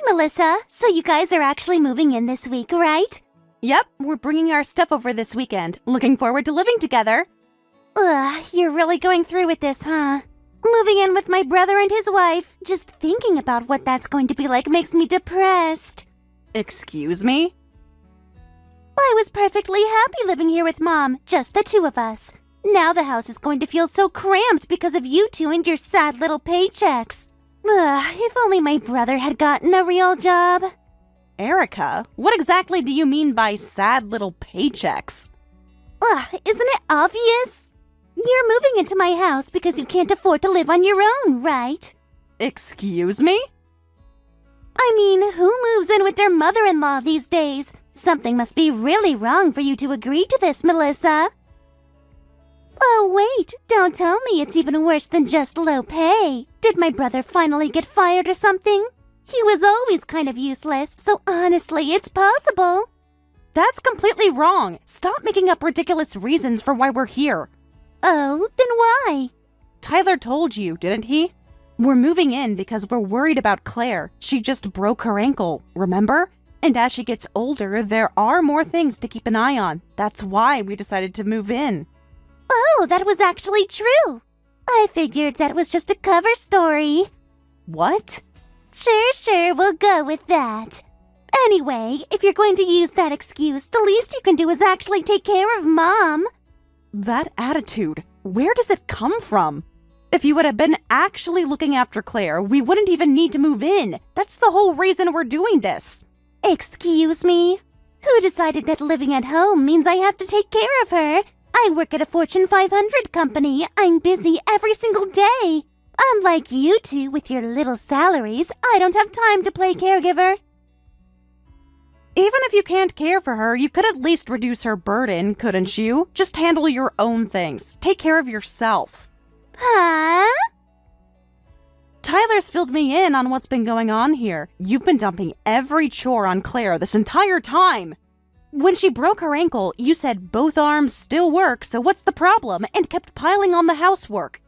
Melissa. So you guys are actually moving in this week, right? Yep, we're bringing our stuff over this weekend. Looking forward to living together. Ugh, you're really going through with this, huh? Moving in with my brother and his wife. Just thinking about what that's going to be like makes me depressed. Excuse me? I was perfectly happy living here with Mom, just the two of us. Now the house is going to feel so cramped because of you two and your sad little paychecks. Ugh, if only my brother had gotten a real job. Erica, what exactly do you mean by sad little paychecks? Ugh, isn't it obvious? You're moving into my house because you can't afford to live on your own, right? Excuse me? I mean, who moves in with their mother-in-law these days? Something must be really wrong for you to agree to this, Melissa. Oh, wait, don't tell me it's even worse than just low pay. Did my brother finally get fired or something? He was always kind of useless, so honestly, it's possible. That's completely wrong. Stop making up ridiculous reasons for why we're here. Oh, then why? Tyler told you, didn't he? We're moving in because we're worried about Claire. She just broke her ankle, remember? And as she gets older, there are more things to keep an eye on. That's why we decided to move in. Oh, that was actually true. I figured that was just a cover story. What? Sure, we'll go with that. Anyway, if you're going to use that excuse, the least you can do is actually take care of Mom. That attitude, where does it come from? If you would have been actually looking after Claire, we wouldn't even need to move in. That's the whole reason we're doing this. Excuse me? Who decided that living at home means I have to take care of her? I work at a Fortune 500 company. I'm busy every single day. Unlike you two with your little salaries, I don't have time to play caregiver. Even if you can't care for her, you could at least reduce her burden, couldn't you? Just handle your own things. Take care of yourself. Huh? Tyler's filled me in on what's been going on here. You've been dumping every chore on Claire this entire time. When she broke her ankle, you said both arms still work, so what's the problem? And kept piling on the housework.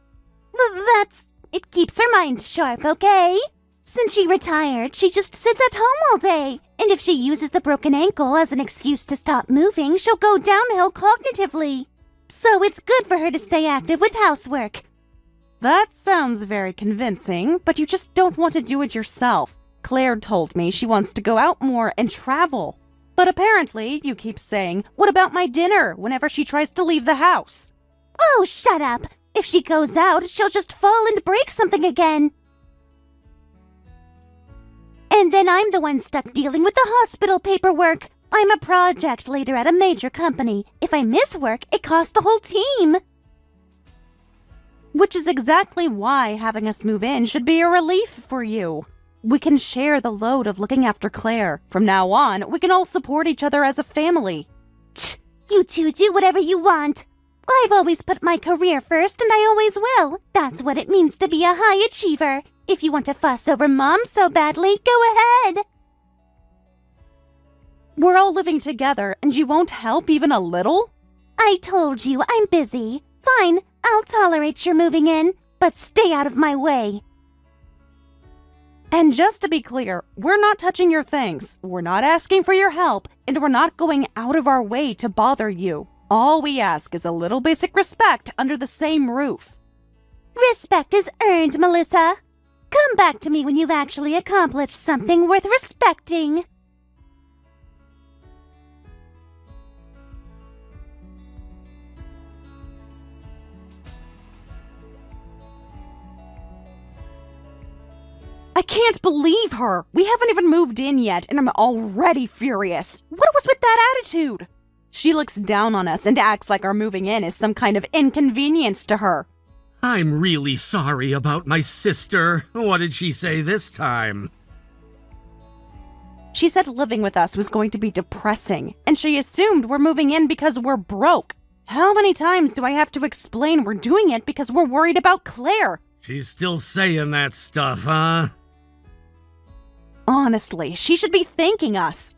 It keeps her mind sharp, okay? Since she retired, she just sits at home all day. And if she uses the broken ankle as an excuse to stop moving, she'll go downhill cognitively. So it's good for her to stay active with housework. That sounds very convincing, but you just don't want to do it yourself. Claire told me she wants to go out more and travel. But apparently, you keep saying, "What about my dinner?" whenever she tries to leave the house. Oh, shut up! If she goes out, she'll just fall and break something again. And then I'm the one stuck dealing with the hospital paperwork. I'm a project leader at a major company. If I miss work, it costs the whole team. Which is exactly why having us move in should be a relief for you. We can share the load of looking after Claire. From now on, we can all support each other as a family. You two do whatever you want. I've always put my career first, and I always will. That's what it means to be a high achiever. If you want to fuss over Mom so badly, go ahead. We're all living together, and you won't help even a little? I told you, I'm busy. Fine, I'll tolerate your moving in, but stay out of my way. And just to be clear, we're not touching your things, we're not asking for your help, and we're not going out of our way to bother you. All we ask is a little basic respect under the same roof. Respect is earned, Melissa. Come back to me when you've actually accomplished something worth respecting. I can't believe her! We haven't even moved in yet, and I'm already furious. What was with that attitude? She looks down on us and acts like our moving in is some kind of inconvenience to her. I'm really sorry about my sister. What did she say this time? She said living with us was going to be depressing, and she assumed we're moving in because we're broke. How many times do I have to explain we're doing it because we're worried about Claire? She's still saying that stuff, huh? Honestly, she should be thanking us.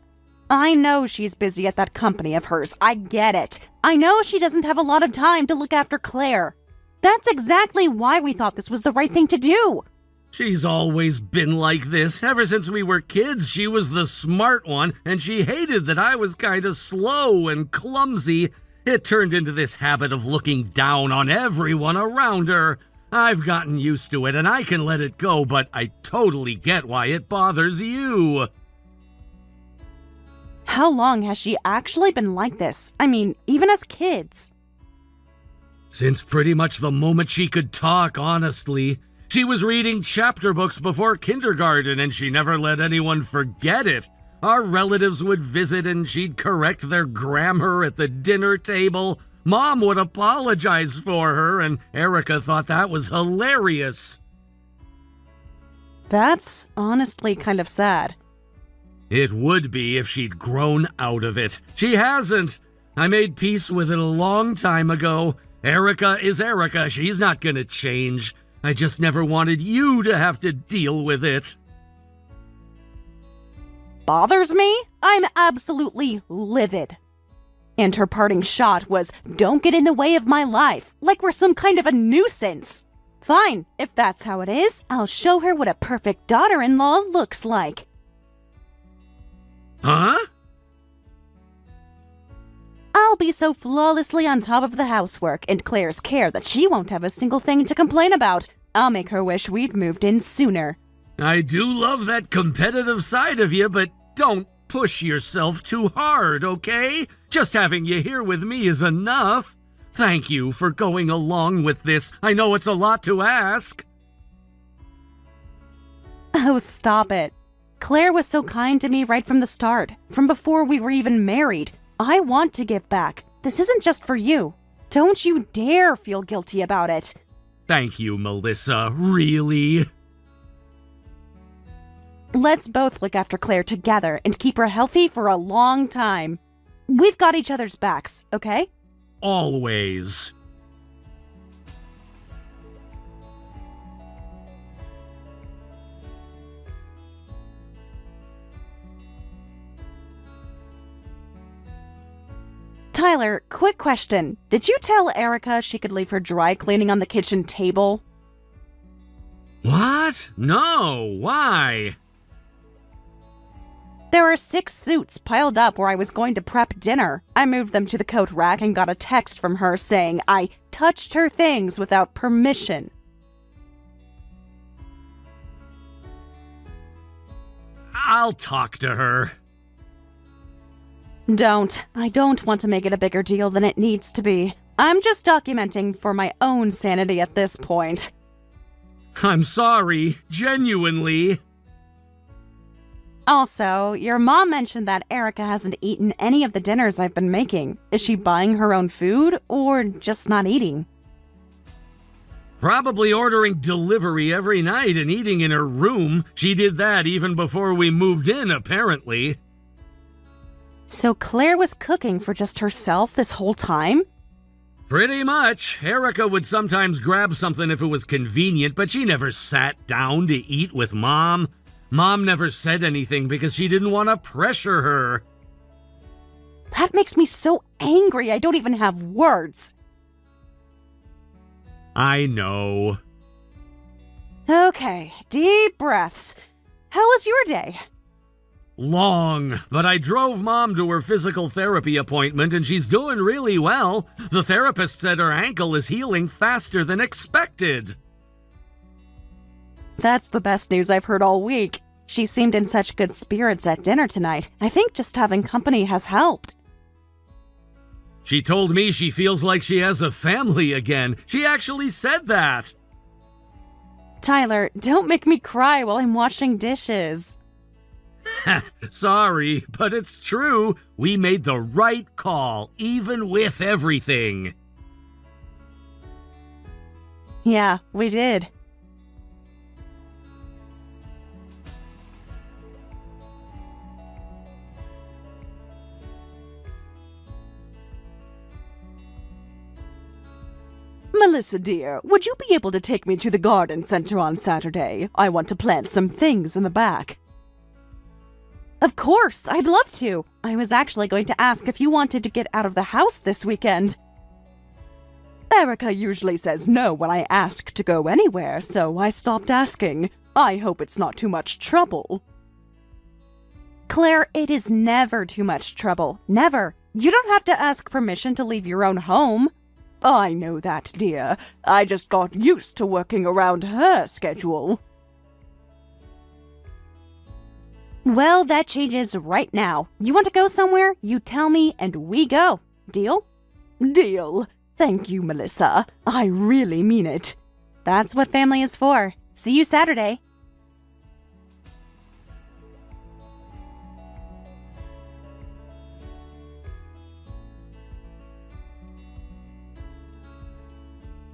I know she's busy at that company of hers. I get it. I know she doesn't have a lot of time to look after Claire. That's exactly why we thought this was the right thing to do. She's always been like this. Ever since we were kids, she was the smart one, and she hated that I was kinda slow and clumsy. It turned into this habit of looking down on everyone around her. I've gotten used to it, and I can let it go, but I totally get why it bothers you. How long has she actually been like this? I mean, even as kids. Since pretty much the moment she could talk, honestly. She was reading chapter books before kindergarten, and she never let anyone forget it. Our relatives would visit, and she'd correct their grammar at the dinner table. Mom would apologize for her, and Erica thought that was hilarious. That's honestly kind of sad. It would be if she'd grown out of it. She hasn't. I made peace with it a long time ago. Erica is Erica. She's not gonna change. I just never wanted you to have to deal with it. Bothers me? I'm absolutely livid. And her parting shot was, "Don't get in the way of my life," like we're some kind of a nuisance. Fine, if that's how it is, I'll show her what a perfect daughter-in-law looks like. Huh? I'll be so flawlessly on top of the housework and Claire's care that she won't have a single thing to complain about. I'll make her wish we'd moved in sooner. I do love that competitive side of you, but don't push yourself too hard, okay? Just having you here with me is enough. Thank you for going along with this. I know it's a lot to ask. Oh, stop it. Claire was so kind to me right from the start, from before we were even married. I want to give back. This isn't just for you. Don't you dare feel guilty about it. Thank you, Melissa. Really? Let's both look after Claire together and keep her healthy for a long time. We've got each other's backs, okay? Always. Tyler, quick question. Did you tell Erica she could leave her dry cleaning on the kitchen table? What? No, why? There were 6 suits piled up where I was going to prep dinner. I moved them to the coat rack and got a text from her saying I touched her things without permission. I'll talk to her. Don't. I don't want to make it a bigger deal than it needs to be. I'm just documenting for my own sanity at this point. I'm sorry, genuinely. Also, your mom mentioned that Erica hasn't eaten any of the dinners I've been making. Is she buying her own food or just not eating? Probably ordering delivery every night and eating in her room. She did that even before we moved in, apparently. So Claire was cooking for just herself this whole time? Pretty much. Erica would sometimes grab something if it was convenient, but she never sat down to eat with Mom. Mom never said anything because she didn't want to pressure her. That makes me so angry I don't even have words. I know. Okay, deep breaths. How was your day? Long, but I drove Mom to her physical therapy appointment and she's doing really well. The therapist said her ankle is healing faster than expected. That's the best news I've heard all week. She seemed in such good spirits at dinner tonight. I think just having company has helped. She told me she feels like she has a family again. She actually said that. Tyler, don't make me cry while I'm washing dishes. Sorry, but it's true. We made the right call, even with everything. Yeah, we did. Melissa, dear, would you be able to take me to the garden center on Saturday? I want to plant some things in the back. Of course, I'd love to. I was actually going to ask if you wanted to get out of the house this weekend. Erica usually says no when I ask to go anywhere, so I stopped asking. I hope it's not too much trouble. Claire, it is never too much trouble. Never. You don't have to ask permission to leave your own home. I know that, dear. I just got used to working around her schedule. Well, that changes right now. You want to go somewhere? You tell me and we go. Deal? Deal. Thank you, Melissa. I really mean it. That's what family is for. See you Saturday.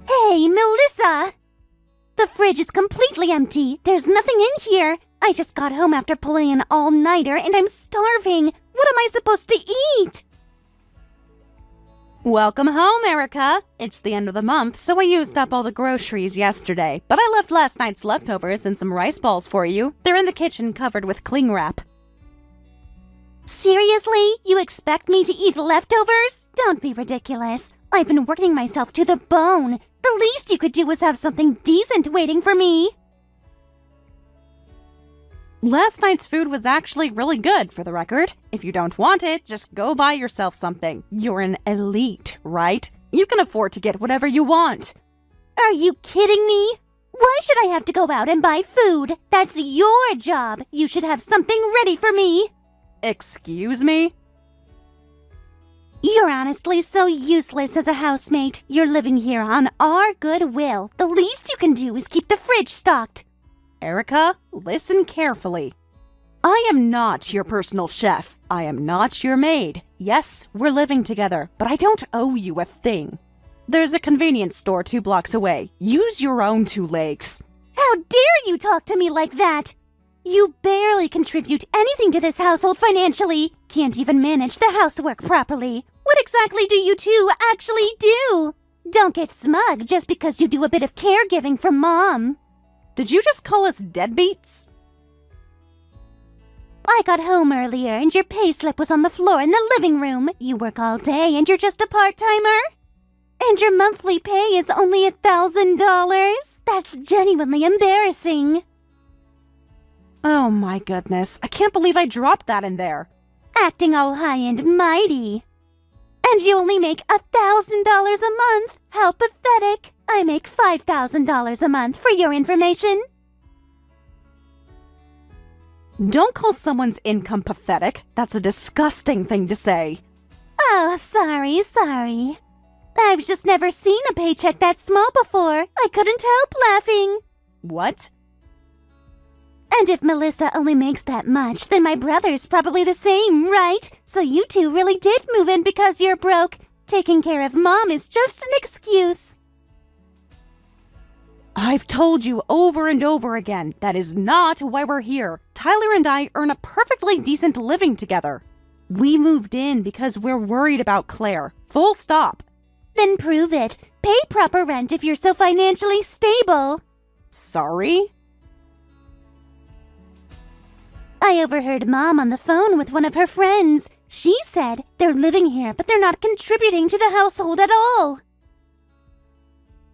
Hey, Melissa! The fridge is completely empty. There's nothing in here. I just got home after pulling an all-nighter and I'm starving. What am I supposed to eat? Welcome home, Erica. It's the end of the month, so I used up all the groceries yesterday. But I left last night's leftovers and some rice balls for you. They're in the kitchen covered with cling wrap. Seriously? You expect me to eat leftovers? Don't be ridiculous. I've been working myself to the bone. The least you could do is have something decent waiting for me. Last night's food was actually really good, for the record. If you don't want it, just go buy yourself something. You're an elite, right? You can afford to get whatever you want. Are you kidding me? Why should I have to go out and buy food? That's your job. You should have something ready for me. Excuse me? You're honestly so useless as a housemate. You're living here on our goodwill. The least you can do is keep the fridge stocked. Erica, listen carefully. I am not your personal chef. I am not your maid. Yes, we're living together, but I don't owe you a thing. There's a convenience store 2 blocks away. Use your own 2 legs. How dare you talk to me like that? You barely contribute anything to this household financially. Can't even manage the housework properly. What exactly do you two actually do? Don't get smug just because you do a bit of caregiving for Mom. Did you just call us deadbeats? I got home earlier and your payslip was on the floor in the living room. You work all day and you're just a part-timer? And your monthly pay is only $1,000? That's genuinely embarrassing. Oh my goodness, I can't believe I dropped that in there. Acting all high and mighty. And you only make $1,000 a month? How pathetic. I make $5,000 a month for your information. Don't call someone's income pathetic. That's a disgusting thing to say. Oh, sorry. I've just never seen a paycheck that small before. I couldn't help laughing. What? And if Melissa only makes that much, then my brother's probably the same, right? So you two really did move in because you're broke. Taking care of Mom is just an excuse. I've told you over and over again, that is not why we're here. Tyler and I earn a perfectly decent living together. We moved in because we're worried about Claire. Full stop. Then prove it. Pay proper rent if you're so financially stable. Sorry? I overheard Mom on the phone with one of her friends. She said they're living here, but they're not contributing to the household at all.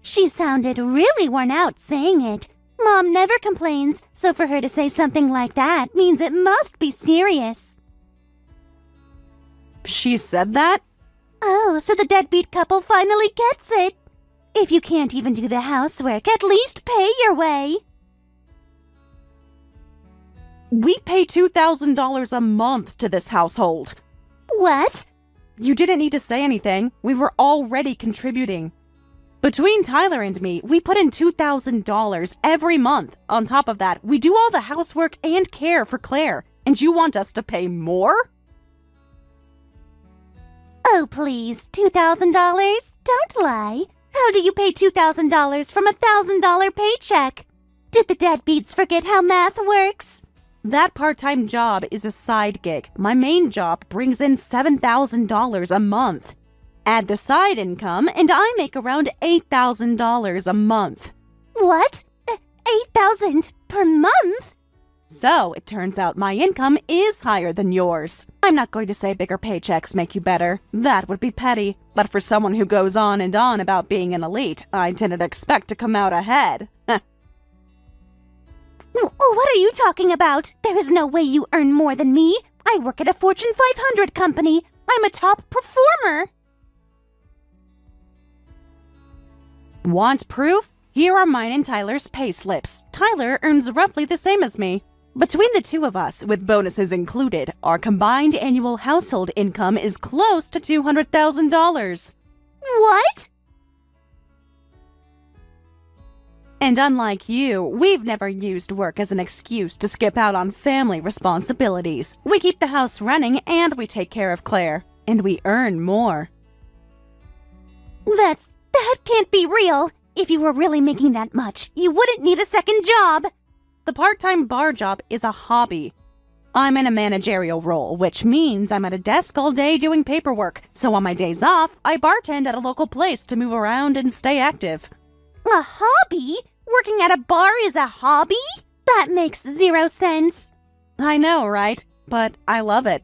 She sounded really worn out saying it. Mom never complains, so for her to say something like that means it must be serious. She said that? Oh, so the deadbeat couple finally gets it. If you can't even do the housework, at least pay your way. We pay $2,000 a month to this household. What? You didn't need to say anything. We were already contributing. Between Tyler and me, we put in $2,000 every month. On top of that, we do all the housework and care for Claire. And you want us to pay more? Oh, please, $2,000? Don't lie. How do you pay $2,000 from a $1,000 paycheck? Did the deadbeats forget how math works? That part-time job is a side gig. My main job brings in $7,000 a month. Add the side income, and I make around $8,000 a month. What? $8,000 per month? So, it turns out my income is higher than yours. I'm not going to say bigger paychecks make you better. That would be petty. But for someone who goes on and on about being an elite, I didn't expect to come out ahead. What are you talking about? There is no way you earn more than me. I work at a Fortune 500 company. I'm a top performer. Want proof? Here are mine and Tyler's payslips. Tyler earns roughly the same as me. Between the two of us, with bonuses included, our combined annual household income is close to $200,000. What? And unlike you, we've never used work as an excuse to skip out on family responsibilities. We keep the house running and we take care of Claire. And we earn more. That can't be real. If you were really making that much, you wouldn't need a second job. The part-time bar job is a hobby. I'm in a managerial role, which means I'm at a desk all day doing paperwork. So on my days off, I bartend at a local place to move around and stay active. A hobby? Working at a bar is a hobby? That makes zero sense. I know, right? But I love it.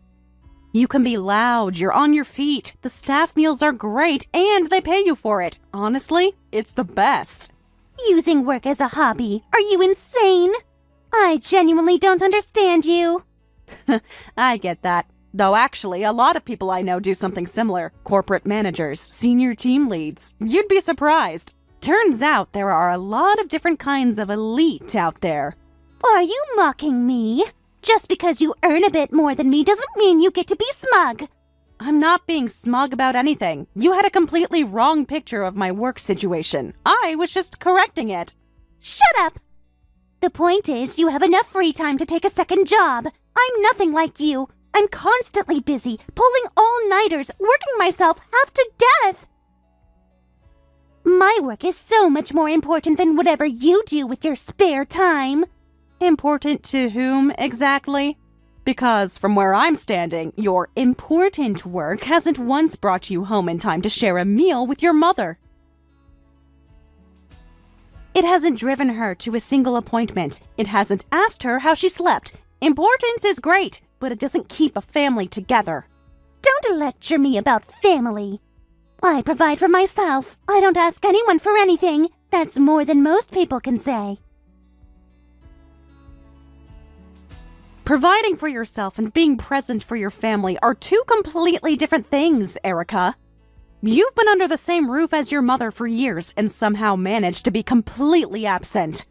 You can be loud, you're on your feet, the staff meals are great, and they pay you for it. Honestly, it's the best. Using work as a hobby? Are you insane? I genuinely don't understand you. I get that. Though actually, a lot of people I know do something similar. Corporate managers, senior team leads. You'd be surprised. Turns out there are a lot of different kinds of elite out there. Are you mocking me? Just because you earn a bit more than me doesn't mean you get to be smug. I'm not being smug about anything. You had a completely wrong picture of my work situation. I was just correcting it. Shut up! The point is, you have enough free time to take a second job. I'm nothing like you. I'm constantly busy, pulling all-nighters, working myself half to death. My work is so much more important than whatever you do with your spare time. Important to whom, exactly? Because from where I'm standing, your important work hasn't once brought you home in time to share a meal with your mother. It hasn't driven her to a single appointment. It hasn't asked her how she slept. Importance is great, but it doesn't keep a family together. Don't lecture me about family. I provide for myself. I don't ask anyone for anything. That's more than most people can say. Providing for yourself and being present for your family are two completely different things, Erica. You've been under the same roof as your mother for years and somehow managed to be completely absent.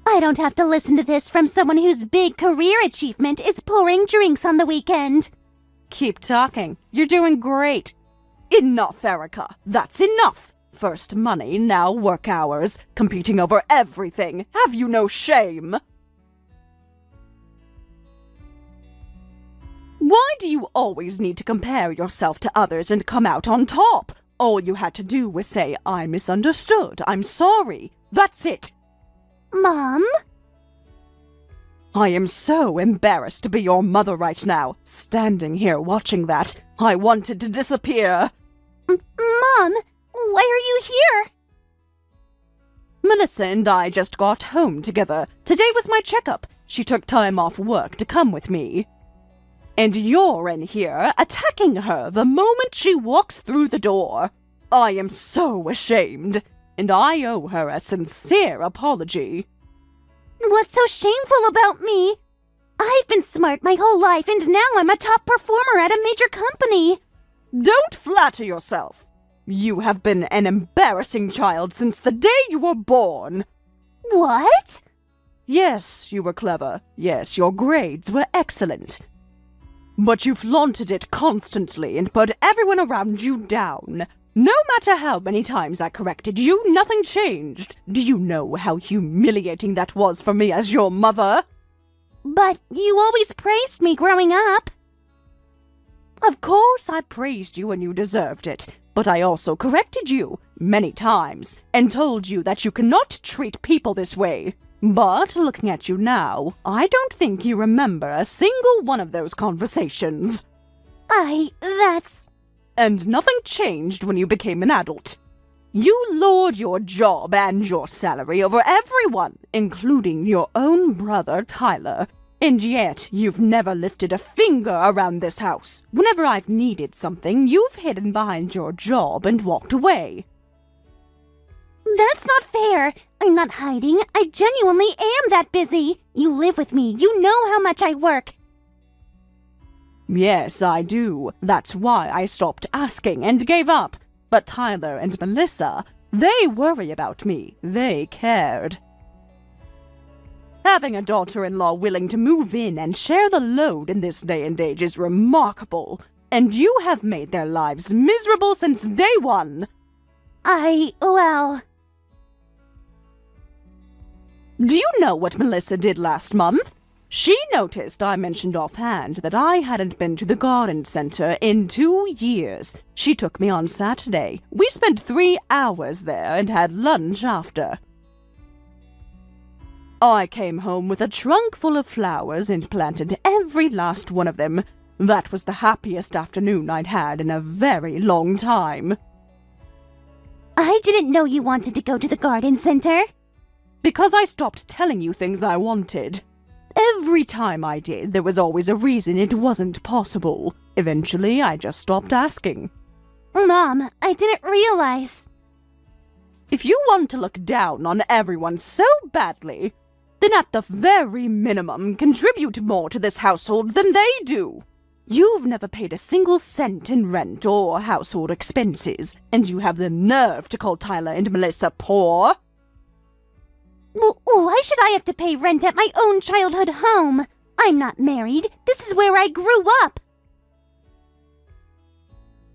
I don't have to listen to this from someone whose big career achievement is pouring drinks on the weekend. Keep talking. You're doing great. Enough, Erica. That's enough. First money, now work hours. Competing over everything. Have you no shame? Why do you always need to compare yourself to others and come out on top? All you had to do was say, I misunderstood, I'm sorry. That's it. Mom? I am so embarrassed to be your mother right now. Standing here watching that, I wanted to disappear. Mom, why are you here? Melissa and I just got home together. Today was my checkup. She took time off work to come with me. And you're in here attacking her the moment she walks through the door. I am so ashamed, and I owe her a sincere apology. What's so shameful about me? I've been smart my whole life, and now I'm a top performer at a major company. Don't flatter yourself. You have been an embarrassing child since the day you were born. What? Yes, you were clever. Yes, your grades were excellent. But you flaunted it constantly and put everyone around you down. No matter how many times I corrected you, nothing changed. Do you know how humiliating that was for me as your mother? But you always praised me growing up. Of course I praised you and you deserved it. But I also corrected you many times and told you that you cannot treat people this way. But looking at you now, I don't think you remember a single one of those conversations. That's... And nothing changed when you became an adult. You lord your job and your salary over everyone, including your own brother, Tyler. And yet, you've never lifted a finger around this house. Whenever I've needed something, you've hidden behind your job and walked away. That's not fair. I'm not hiding. I genuinely am that busy. You live with me. You know how much I work. Yes, I do. That's why I stopped asking and gave up. But Tyler and Melissa, they worry about me. They cared. Having a daughter-in-law willing to move in and share the load in this day and age is remarkable. And you have made their lives miserable since day one. Well... Do you know what Melissa did last month? She noticed I mentioned offhand that I hadn't been to the garden center in 2 years. She took me on Saturday. We spent 3 hours there and had lunch after. I came home with a trunk full of flowers and planted every last one of them. That was the happiest afternoon I'd had in a very long time. I didn't know you wanted to go to the garden center. Because I stopped telling you things I wanted. Every time I did, there was always a reason it wasn't possible. Eventually, I just stopped asking. Mom, I didn't realize. If you want to look down on everyone so badly, then at the very minimum, contribute more to this household than they do. You've never paid a single cent in rent or household expenses, and you have the nerve to call Tyler and Melissa poor. Well, why should I have to pay rent at my own childhood home? I'm not married. This is where I grew up.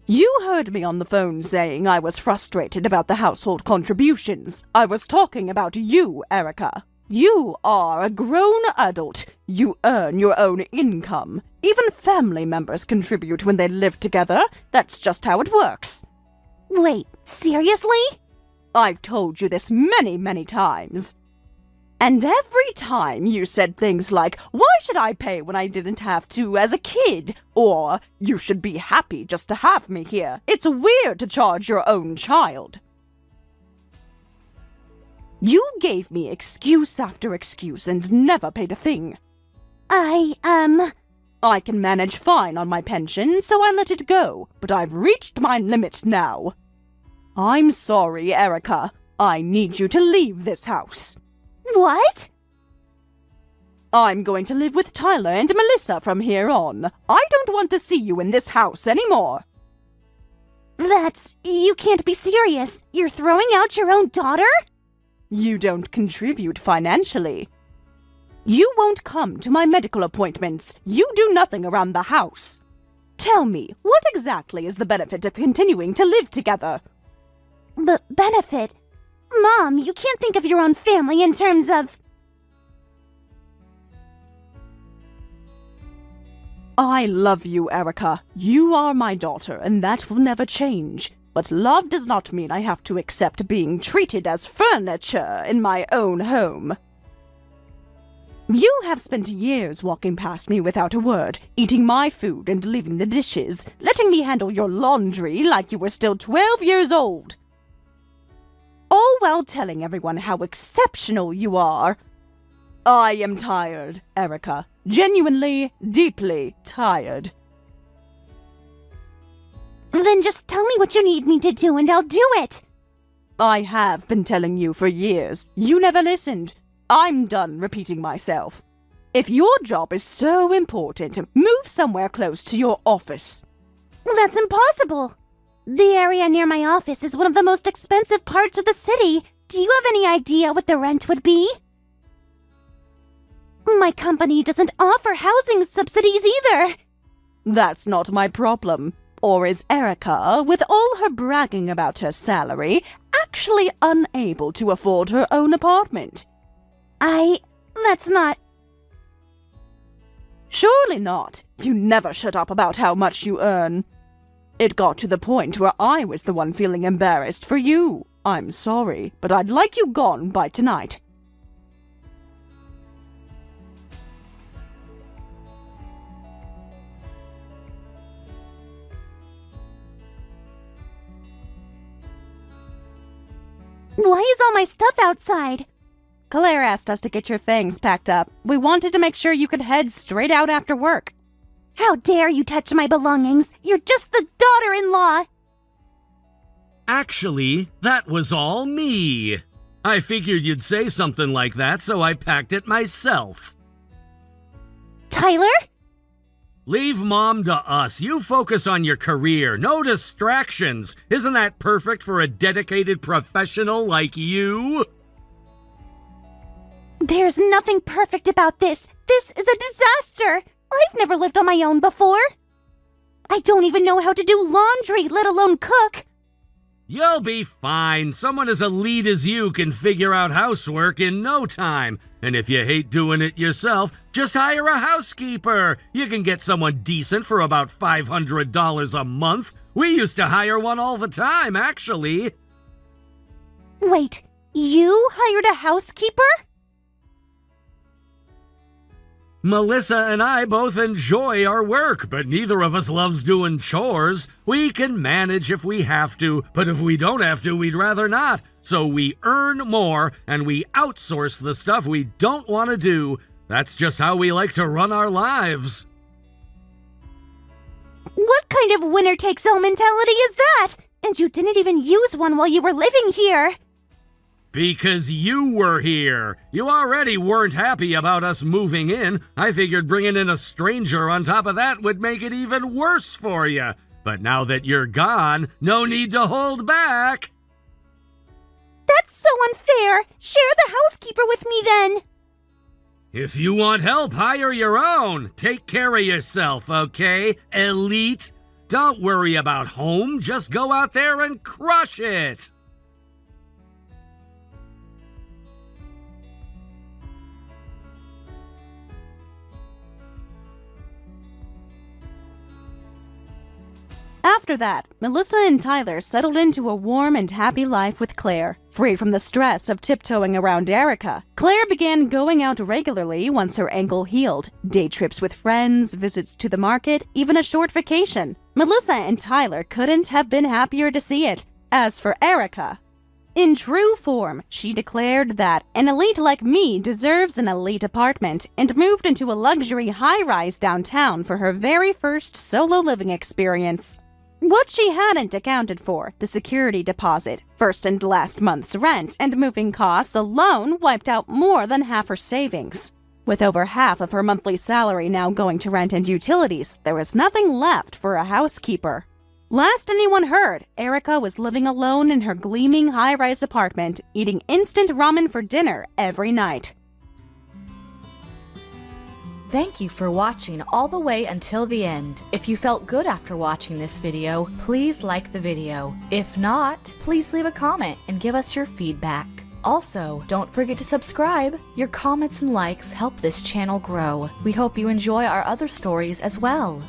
You heard me on the phone saying I was frustrated about the household contributions. I was talking about you, Erica. You are a grown adult. You earn your own income. Even family members contribute when they live together. That's just how it works. Wait, seriously? I've told you this many, many times. And every time you said things like, why should I pay when I didn't have to as a kid? Or, you should be happy just to have me here. It's weird to charge your own child. You gave me excuse after excuse and never paid a thing. I can manage fine on my pension, so I let it go, but I've reached my limit now. I'm sorry, Erica. I need you to leave this house. What? I'm going to live with Tyler and Melissa from here on. I don't want to see you in this house anymore. You can't be serious. You're throwing out your own daughter? You don't contribute financially. You won't come to my medical appointments. You do nothing around the house. Tell me, what exactly is the benefit of continuing to live together? The benefit? Mom, you can't think of your own family in terms of... I love you, Erica. You are my daughter, and that will never change. But love does not mean I have to accept being treated as furniture in my own home. You have spent years walking past me without a word, eating my food and leaving the dishes, letting me handle your laundry like you were still 12 years old. All while telling everyone how exceptional you are. I am tired, Erica. Genuinely, deeply tired. Then just tell me what you need me to do and I'll do it. I have been telling you for years. You never listened. I'm done repeating myself. If your job is so important, move somewhere close to your office. That's impossible. The area near my office is one of the most expensive parts of the city. Do you have any idea what the rent would be? My company doesn't offer housing subsidies either. That's not my problem. Or is Erica, with all her bragging about her salary, actually unable to afford her own apartment? That's not... Surely not. You never shut up about how much you earn. It got to the point where I was the one feeling embarrassed for you. I'm sorry, but I'd like you gone by tonight. Why is all my stuff outside? Claire asked us to get your things packed up. We wanted to make sure you could head straight out after work. How dare you touch my belongings? You're just the daughter-in-law. Actually, that was all me. I figured you'd say something like that, so I packed it myself. Tyler? Leave Mom to us. You focus on your career. No distractions. Isn't that perfect for a dedicated professional like you? There's nothing perfect about this. This is a disaster. I've never lived on my own before. I don't even know how to do laundry, let alone cook. You'll be fine. Someone as elite as you can figure out housework in no time. And if you hate doing it yourself, just hire a housekeeper. You can get someone decent for about $500 a month. We used to hire one all the time, actually. Wait, you hired a housekeeper? Melissa and I both enjoy our work, but neither of us loves doing chores. We can manage if we have to, but if we don't have to, we'd rather not. So we earn more, and we outsource the stuff we don't want to do. That's just how we like to run our lives. What kind of winner-takes-all mentality is that? And you didn't even use one while you were living here. Because you were here. You already weren't happy about us moving in. I figured bringing in a stranger on top of that would make it even worse for you. But now that you're gone, no need to hold back. That's so unfair. Share the housekeeper with me then. If you want help, hire your own. Take care of yourself, okay, elite? Don't worry about home. Just go out there and crush it. After that, Melissa and Tyler settled into a warm and happy life with Claire. Free from the stress of tiptoeing around Erica, Claire began going out regularly once her ankle healed. Day trips with friends, visits to the market, even a short vacation. Melissa and Tyler couldn't have been happier to see it. As for Erica, in true form, she declared that an elite like me deserves an elite apartment and moved into a luxury high-rise downtown for her very first solo living experience. What she hadn't accounted for, the security deposit, first and last month's rent, and moving costs alone wiped out more than half her savings. With over half of her monthly salary now going to rent and utilities, there was nothing left for a housekeeper. Last anyone heard, Erica was living alone in her gleaming high-rise apartment, eating instant ramen for dinner every night. Thank you for watching all the way until the end. If you felt good after watching this video, please like the video. If not, please leave a comment and give us your feedback. Also, don't forget to subscribe. Your comments and likes help this channel grow. We hope you enjoy our other stories as well.